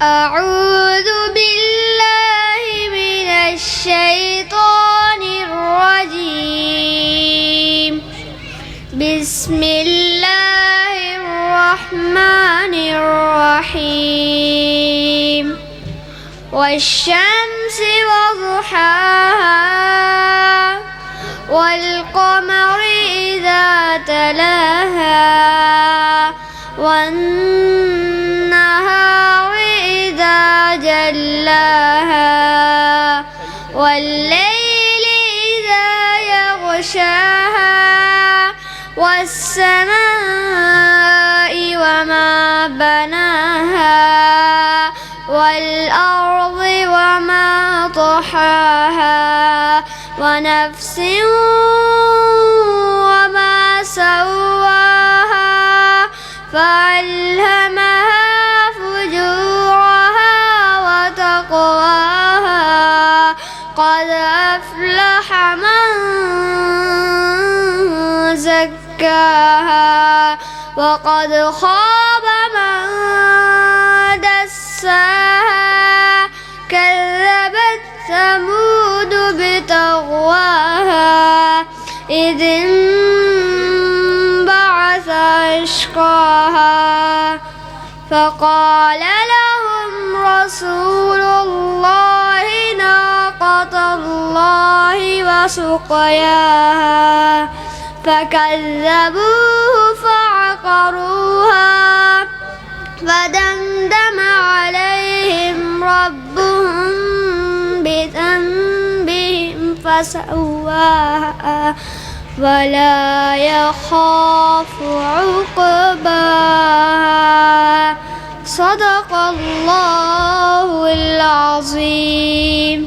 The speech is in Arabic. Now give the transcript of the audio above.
أعوذ بالله من الشيطان الرجيم. بسم الله الرحمن الرحيم. والشمس وضحاها والقمر إذا تلاها والنهار إذا جلاها والليل إذا يغشاها والسماء وما بناها والأرض وما طحاها ونفس وما سواها فألهمها فجورها وتقواها قد أفلح من زكاها وقد خاب من دساها كذبت ثمود بطغواها إذ انبعث أشقاها فقال لهم رسول الله ناقة الله وسقياها فكذبوه فعقروها فدمدم عليهم ربهم بذنبهم فسواها ولا يخاف عقباها. صدق الله العظيم.